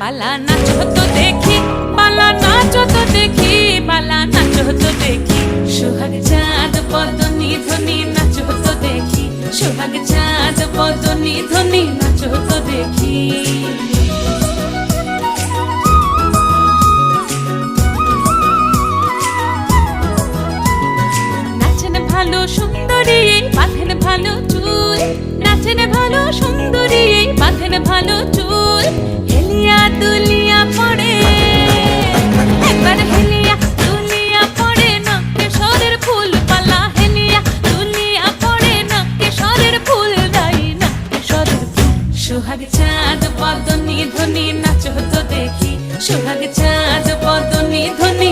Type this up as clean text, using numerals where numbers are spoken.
বালা নাচো তো দেখি, বালা নাচো তো দেখি, বালা নাচো তো দেখি, সোহাগ চাঁদ বদনি ধ্বনি নাচো তো দেখি, সোহাগ চাঁদ বদনি ধ্বনি নাচো তো দেখি। নাচেন ভালো সুন্দরী বাঁধেন ভালো চুল, নাচেন ভালো সুন্দরী বাঁধেন ভালো চুল, হেলিয়া দুলিয়া পড়ে একবার, হেলিয়া দুলিয়া পড়ে নকেশ্বরের ফুল পালা, হেলিয়া দুলিয়া পড়ে নকেশ্বরের ফুল দাই নকেশ্বরের ফুল। সোহাগ চাঁদ বদনি ধ্বনি নাচো তো দেখি, সোহাগ চাঁদ বদনি ধ্বনি